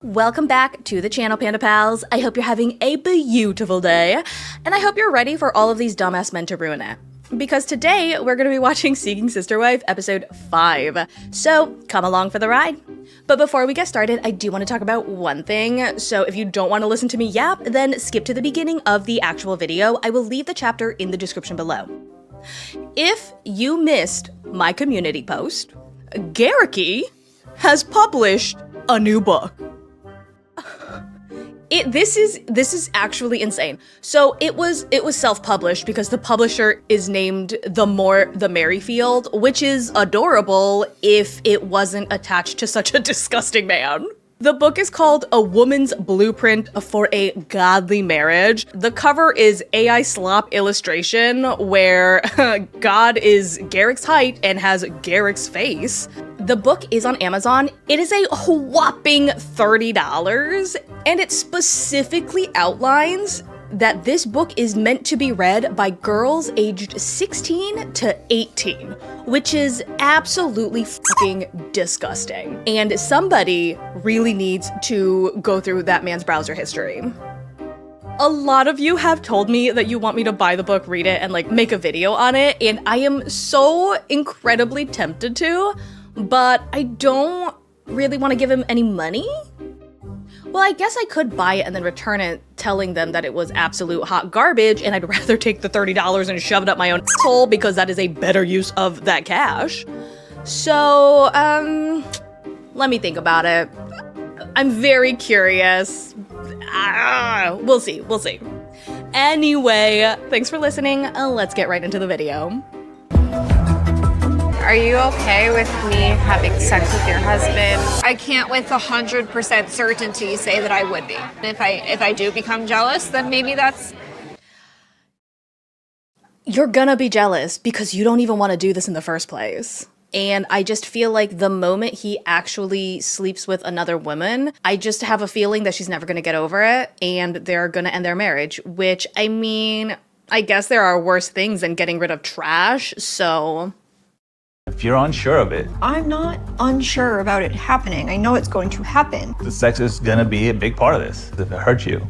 Welcome back to the channel, Panda Pals. I hope you're having a beautiful day, and I hope you're ready for all of these dumbass men to ruin it. Because today, we're going to be watching Seeking Sister Wife episode 5, so come along for the ride. But before we get started, I do want to talk about one thing, so if you don't want to listen to me yap, then skip to the beginning of the actual video. I will leave the chapter in the description below. If you missed my community post, Garricky has published a new book. This is actually insane. So it was self-published because the publisher is named the Merrifield, which is adorable if it wasn't attached to such a disgusting man. The book is called A Woman's Blueprint for a Godly Marriage. The cover is AI slop illustration where God is Garrick's height and has Garrick's face. The book is on Amazon. It is a whopping $30, and it specifically outlines that this book is meant to be read by girls aged 16 to 18, which is absolutely fucking disgusting. And somebody really needs to go through that man's browser history. A lot of you have told me that you want me to buy the book, read it, and like make a video on it, and I am so incredibly tempted to, but I don't really want to give him any money. Well, I guess I could buy it and then return it, telling them that it was absolute hot garbage and I'd rather take the $30 and shove it up my own asshole because that is a better use of that cash. So, let me think about it. I'm very curious. We'll see. Anyway, thanks for listening. Let's get right into the video. Are you okay with me having sex with your husband? I can't with 100% certainty say that I would be. If I do become jealous, then maybe that's... You're gonna be jealous because you don't even want to do this in the first place. And I just feel like the moment he actually sleeps with another woman, I just have a feeling that she's never gonna get over it and they're gonna end their marriage, which, I mean, I guess there are worse things than getting rid of trash, so... If you're unsure of it, I'm not unsure about it happening. I know it's going to happen. the sex is gonna be a big part of this. If it hurts you,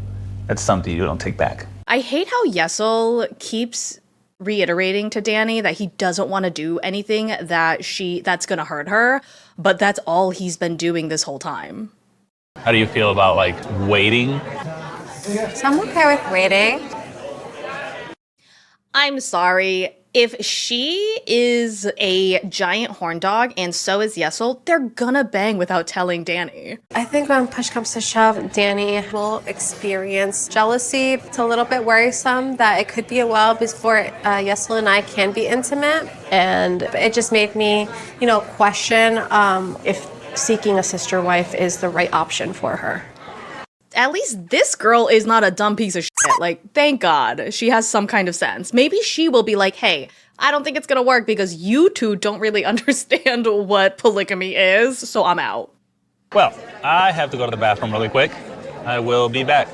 that's something you don't take back. I hate how Yessel keeps reiterating to Dani that he doesn't want to do anything that's gonna hurt her, but that's all he's been doing this whole time. How do you feel about like waiting? So I'm okay with waiting. I'm sorry. If she is a giant horn dog and so is Yessel, they're gonna bang without telling Dani. I think when push comes to shove, Dani will experience jealousy. It's a little bit worrisome that it could be a while before Yessel and I can be intimate. And it just made me, question if seeking a sister wife is the right option for her. At least this girl is not a dumb piece of shit. Like, thank God she has some kind of sense. Maybe she will be like, hey, I don't think it's gonna work because you two don't really understand what polygamy is, so I'm out. Well, I have to go to the bathroom really quick. I will be back.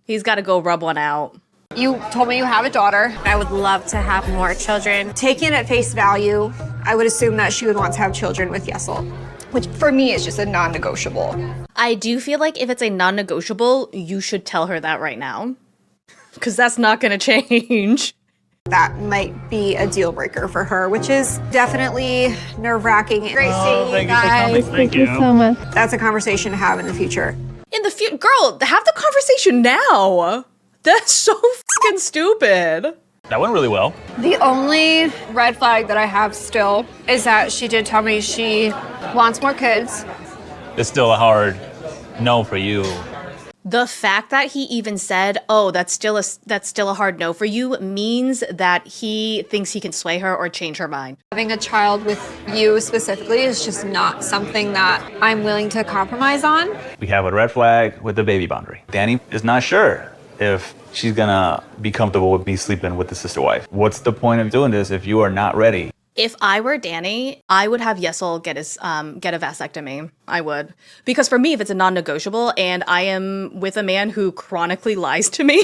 He's gotta go rub one out. You told me you have a daughter. I would love to have more children. Taken at face value, I would assume that she would want to have children with Yessel, which for me is just a non-negotiable. I do feel like if it's a non-negotiable, you should tell her that right now. Because that's not gonna change. That might be a deal breaker for her, which is definitely nerve-wracking. Great seeing you guys. Thank you so much. That's a conversation to have in the future. In the future, girl, have the conversation now. That's so fucking stupid. That went really well. The only red flag that I have still is that she did tell me she wants more kids. It's still a hard no for you. The fact that he even said, oh, that's still a hard no for you means that he thinks he can sway her or change her mind. Having a child with you specifically is just not something that I'm willing to compromise on. We have a red flag with the baby boundary. Dani is not sure if she's gonna be comfortable with me sleeping with the sister wife. What's the point of doing this if you are not ready? If I were Dani, I would have Yessel get a vasectomy. I would. Because for me, if it's a non-negotiable and I am with a man who chronically lies to me,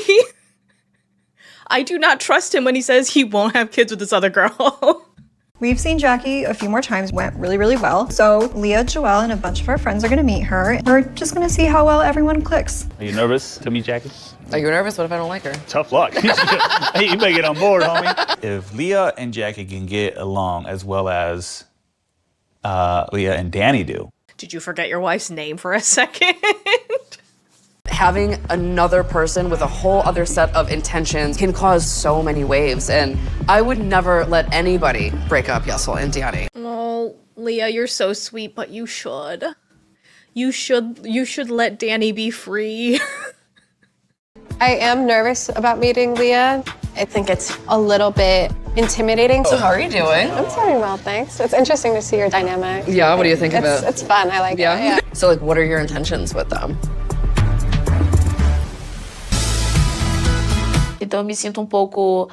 I do not trust him when he says he won't have kids with this other girl. We've seen Jackie a few more times, went really, really well. So Leah, Joelle, and a bunch of our friends are gonna meet her. We're just gonna see how well everyone clicks. Are you nervous to meet Jackie? Are you nervous? What if I don't like her? Tough luck. Hey, you better get on board, homie. If Leah and Jackie can get along as well as Leah and Dani do. Did you forget your wife's name for a second? Having another person with a whole other set of intentions can cause so many waves, and I would never let anybody break up Yessel and Dani. Oh, Leah, you're so sweet, but you should. You should let Dani be free. I am nervous about meeting Leah. I think it's a little bit intimidating. So how are you doing? I'm doing well, thanks. It's interesting to see your dynamic. Yeah, what do you think of it? It's fun, I like it. Yeah. So like, what are your intentions with them? Então eu me sinto pouco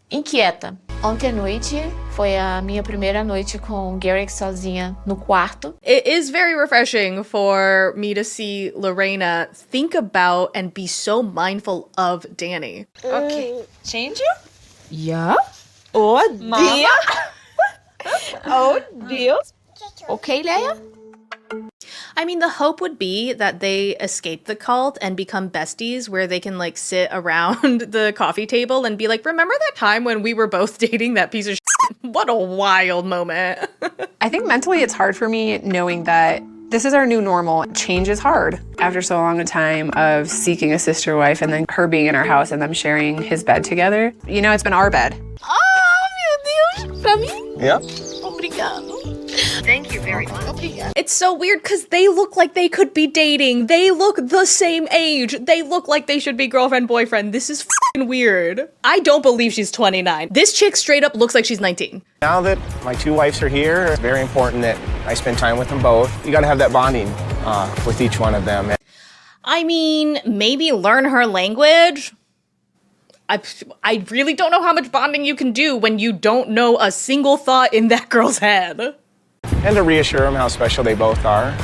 inquieta. Ontem à noite foi a minha primeira noite com o Garrick sozinha no quarto. It is very refreshing for me to see Lorrana think about and be so mindful of Dani. Okay. Change you? Yeah? Oh, Deus! Oh, Deus! Ok, Leia? I mean, the hope would be that they escape the cult and become besties where they can, like, sit around the coffee table and be like, remember that time when we were both dating that piece of shit? What a wild moment. I think mentally it's hard for me knowing that this is our new normal. Change is hard. After so long a time of seeking a sister wife and then her being in our house and them sharing his bed together, you know, it's been our bed. Oh, meu Deus! Pra mim? Yeah. Obrigado. Thank you very much. It's so weird because they look like they could be dating. They look the same age. They look like they should be girlfriend, boyfriend. This is f***ing weird. I don't believe she's 29. This chick straight up looks like she's 19. Now that my two wives are here, it's very important that I spend time with them both. You gotta have that bonding with each one of them. I mean, maybe learn her language. I really don't know how much bonding you can do when you don't know a single thought in that girl's head. And to reassure them how special they both are.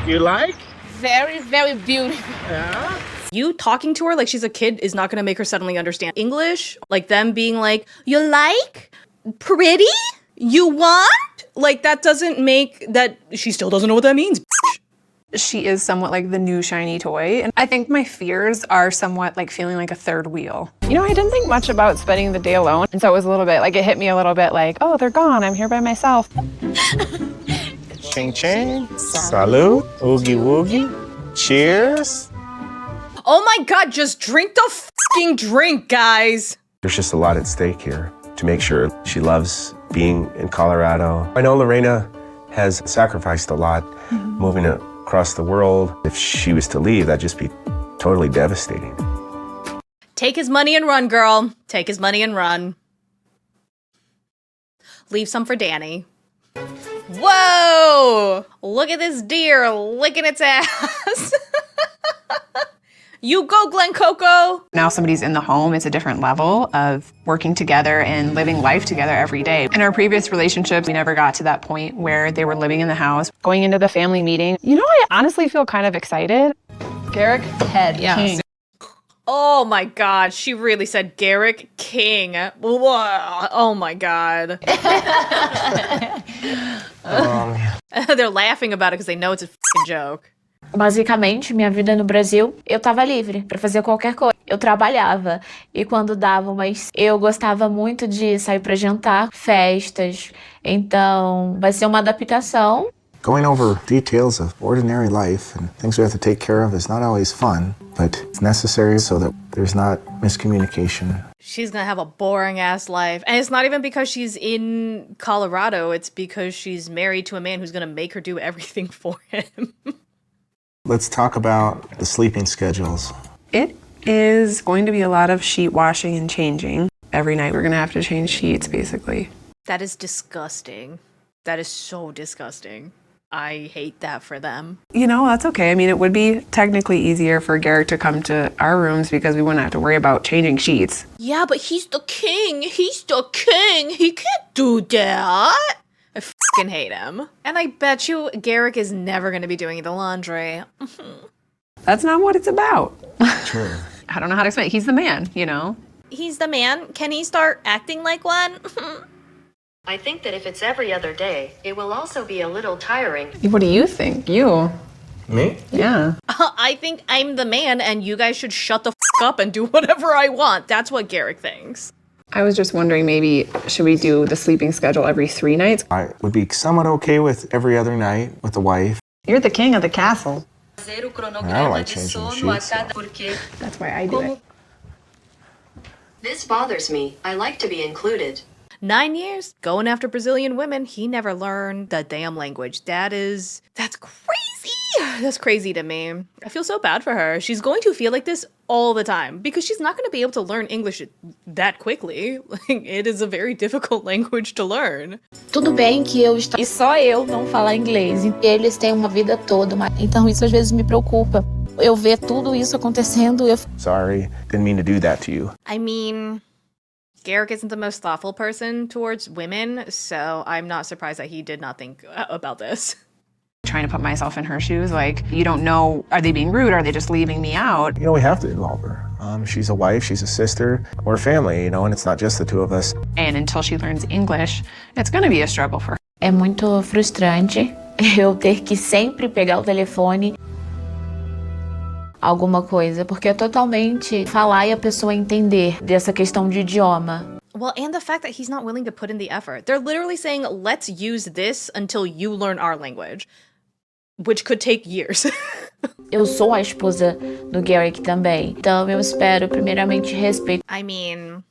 You like? Very, very beautiful. Yeah. You talking to her like she's a kid is not gonna make her suddenly understand English. Like them being like, you like? Pretty? You want? Like that doesn't make that, she still doesn't know what that means. She is somewhat like the new shiny toy. And I think my fears are somewhat like feeling like a third wheel. You know, I didn't think much about spending the day alone. And so it was a little bit like, it hit me a little bit like, oh, they're gone. I'm here by myself. Ching ching. Salud. Oogie woogie. Cheers. Oh my god, just drink the fucking drink, guys. There's just a lot at stake here to make sure she loves being in Colorado. I know Lorrana has sacrificed a lot moving across the world. If she was to leave, that'd just be totally devastating. Take his money and run, girl. Take his money and run. Leave some for Dani. Whoa! Look at this deer licking its ass. You go, Glen Coco. Now somebody's in the home, it's a different level of working together and living life together every day. In our previous relationships, we never got to that point where they were living in the house, going into the family meeting. You know, I honestly feel kind of excited. Garrick, head, yeah. King. Oh my god, she really said Garrick King. Oh my god. They're laughing about it because they know it's a f***ing joke. Basicamente, minha vida no Brasil, eu tava livre pra fazer qualquer coisa. Eu trabalhava e quando dava, mas eu gostava muito de sair pra jantar, festas. Então, vai ser uma adaptação. Going over details of ordinary life and things we have to take care of is not always fun, but it's necessary so that there's not miscommunication. She's gonna have a boring ass life. And it's not even because she's in Colorado, it's because she's married to a man who's gonna make her do everything for him. Let's talk about the sleeping schedules. It is going to be a lot of sheet washing and changing. Every night we're gonna have to change sheets, basically. That is disgusting. That is so disgusting. I hate that for them. You know, that's okay. I mean, it would be technically easier for Garrick to come to our rooms because we wouldn't have to worry about changing sheets. Yeah, but he's the king. He's the king. He can't do that. I fucking hate him. And I bet you Garrick is never going to be doing the laundry. That's not what it's about. True. I don't know how to explain it. He's the man, you know? He's the man. Can he start acting like one? I think that if it's every other day, it will also be a little tiring. What do you think? You? Me? Yeah. I think I'm the man and you guys should shut the f up and do whatever I want. That's what Garrick thinks. I was just wondering, maybe should we do the sleeping schedule every 3 nights? I would be somewhat okay with every other night with the wife. You're the king of the castle. I don't like changing the sheets. So. That's why I do it. This bothers me. I like to be included. 9 years going after Brazilian women. He never learned the damn language. That's crazy. That's crazy to me. I feel so bad for her. She's going to feel like this all the time because she's not going to be able to learn English that quickly. Like, it is a very difficult language to learn. Tudo bem que e só eu não falar inglês. Eles têm uma vida toda, então isso às vezes me preocupa. Eu ver tudo isso acontecendo, Sorry, didn't mean to do that to you. I mean, Garrick isn't the most thoughtful person towards women, so I'm not surprised that he did not think about this. Trying to put myself in her shoes, like, you don't know, are they being rude? Are they just leaving me out? You know, we have to involve her. She's a wife, she's a sister, we're family, you know, and it's not just the two of us. And until she learns English, it's going to be a struggle for her. É muito frustrante eu ter que sempre pegar o telefone alguma coisa, porque é totalmente falar e a pessoa entender dessa questão de idioma. Well, and the fact that he's not willing to put in the effort. They're literally saying, let's use this until you learn our language, which could take years. Eu sou a esposa do Garrick também, então eu espero primeiramente respeito. I mean,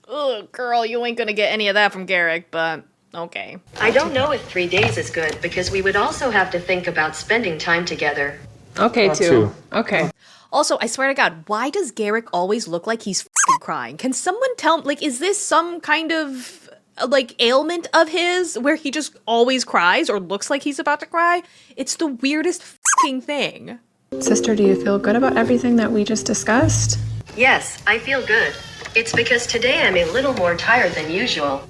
ugh, girl, you ain't gonna get any of that from Garrick, but okay. I don't know if 3 days is good because we would also have to think about spending time together. Okay, two. Okay. Also, I swear to God, why does Garrick always look like he's f***ing crying? Can someone tell me, like, is this some kind of, like, ailment of his where he just always cries or looks like he's about to cry? It's the weirdest f***ing thing. Sister, do you feel good about everything that we just discussed? Yes, I feel good. It's because today I'm a little more tired than usual.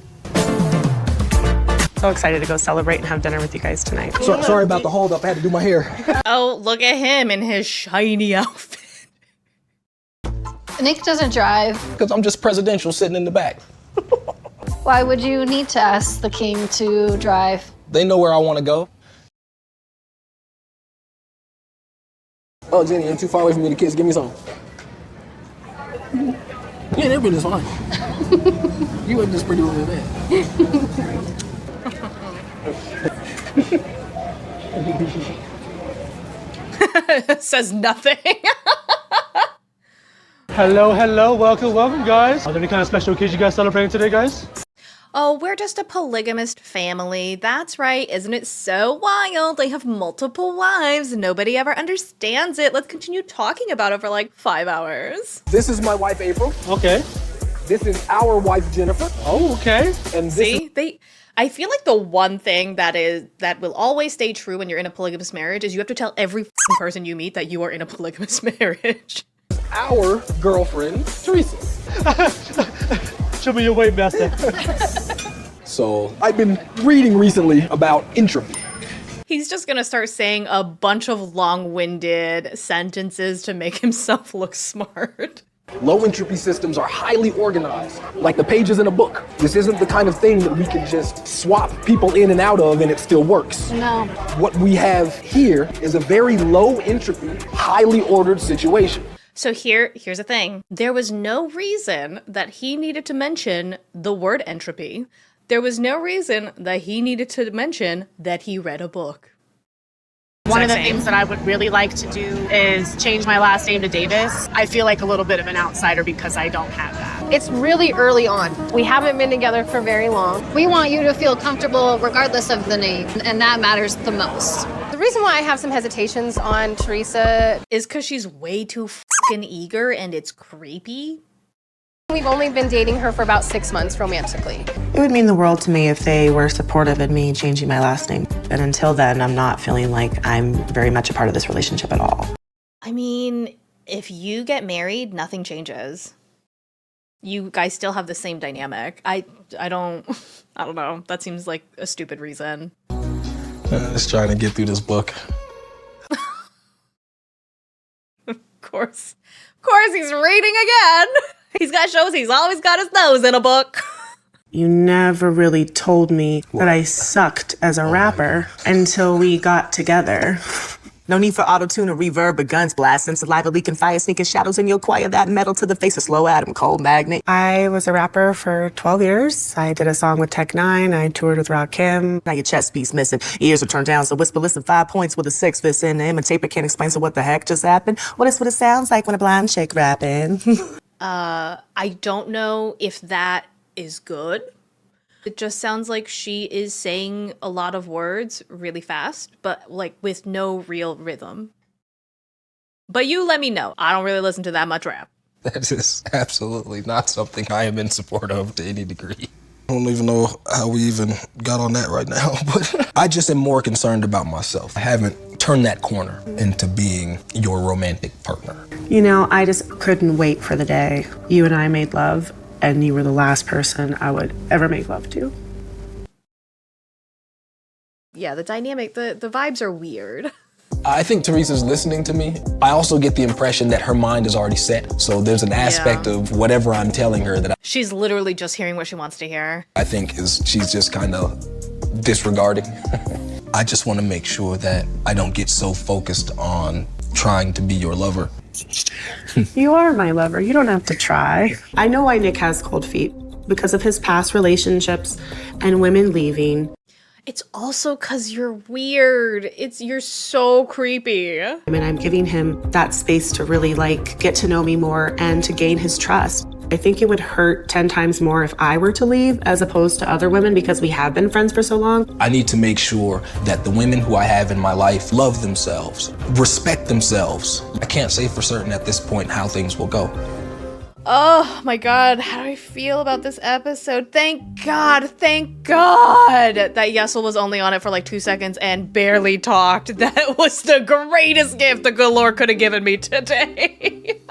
So excited to go celebrate and have dinner with you guys tonight. Sorry about the hold up. I had to do my hair. Oh, look at him in his shiny outfit. Nick doesn't drive. Because I'm just presidential sitting in the back. Why would you need to ask the king to drive? They know where I want to go. Oh, Jenny, you're too far away from me to kiss. Give me some. Yeah, that really is fine. You wasn't just pretty over there. Says nothing. Hello, welcome, guys. Are there any kind of special occasion you guys celebrating today, guys? Oh, we're just a polygamist family. That's right. Isn't it so wild? They have multiple wives. Nobody ever understands it. Let's continue talking about it for like 5 hours. This is my wife, April. Okay. This is our wife, Jennifer. Oh, okay. And See, I feel like the one thing that will always stay true when you're in a polygamous marriage is you have to tell every person you meet that you are in a polygamous marriage. Our girlfriend, Teresa. Show me your weight, master. So I've been reading recently about entropy. He's just gonna start saying a bunch of long-winded sentences to make himself look smart. Low entropy systems are highly organized, like the pages in a book. This isn't the kind of thing that we can just swap people in and out of and it still works. No. What we have here is a very low entropy, highly ordered situation. So here's the thing. There was no reason that he needed to mention the word entropy. There was no reason that he needed to mention that he read a book. One of the things that I would really like to do is change my last name to Davis. I feel like a little bit of an outsider because I don't have that. It's really early on. We haven't been together for very long. We want you to feel comfortable regardless of the name, and that matters the most. The reason why I have some hesitations on Teresa is because she's way too fucking eager and it's creepy. We've only been dating her for about 6 months romantically. It would mean the world to me if they were supportive in me changing my last name. And until then, I'm not feeling like I'm very much a part of this relationship at all. I mean, if you get married, nothing changes. You guys still have the same dynamic. I don't know. That seems like a stupid reason. Just trying to get through this book. Of course he's reading again. He's got shows. He's always got his nose in a book. You never really told me that I sucked as a rapper until we got together. No need for auto-tune or reverb or guns blasting, saliva leaking, fire sneaking, shadows in your choir, that metal to the face of slow Adam, cold magnet. I was a rapper for 12 years. I did a song with Tech Nine. I toured with Rakim. Now your chest piece missing, ears are turned down, so whisper, listen, 5 points with a 6 fits in. The imitator can't explain, so what the heck just happened? Well, that's what it sounds like when a blind chick rapping. I don't know if that is good. It just sounds like she is saying a lot of words really fast, but like with no real rhythm. But you let me know. I don't really listen to that much rap. That is absolutely not something I am in support of to any degree. I don't even know how we even got on that right now, but I just am more concerned about myself. I haven't turned that corner into being your romantic partner. You know, I just couldn't wait for the day you and I made love, and you were the last person I would ever make love to. Yeah, the dynamic, the vibes are weird. I think Teresa's listening to me. I also get the impression that her mind is already set. So there's an aspect of whatever I'm telling her that She's literally just hearing what she wants to hear. I think she's just kind of disregarding. I just want to make sure that I don't get so focused on trying to be your lover. You are my lover. You don't have to try. I know why Nick has cold feet, because of his past relationships and women leaving. It's also because you're weird. You're so creepy. I mean, I'm giving him that space to really get to know me more and to gain his trust. I think it would hurt 10 times more if I were to leave as opposed to other women because we have been friends for so long. I need to make sure that the women who I have in my life love themselves, respect themselves. I can't say for certain at this point how things will go. Oh my god, how do I feel about this episode? Thank god that Yessel was only on it for like 2 seconds and barely talked. That was the greatest gift the good Lord could have given me today.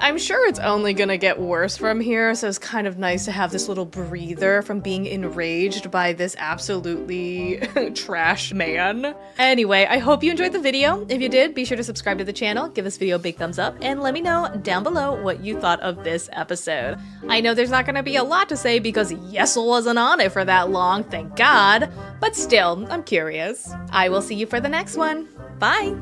I'm sure it's only gonna get worse from here, so it's kind of nice to have this little breather from being enraged by this absolutely trash man. Anyway, I hope you enjoyed the video. If you did, be sure to subscribe to the channel, give this video a big thumbs up, and let me know down below what you thought of this episode. I know there's not gonna be a lot to say because Yessel wasn't on it for that long, thank God, but still, I'm curious. I will see you for the next one. Bye!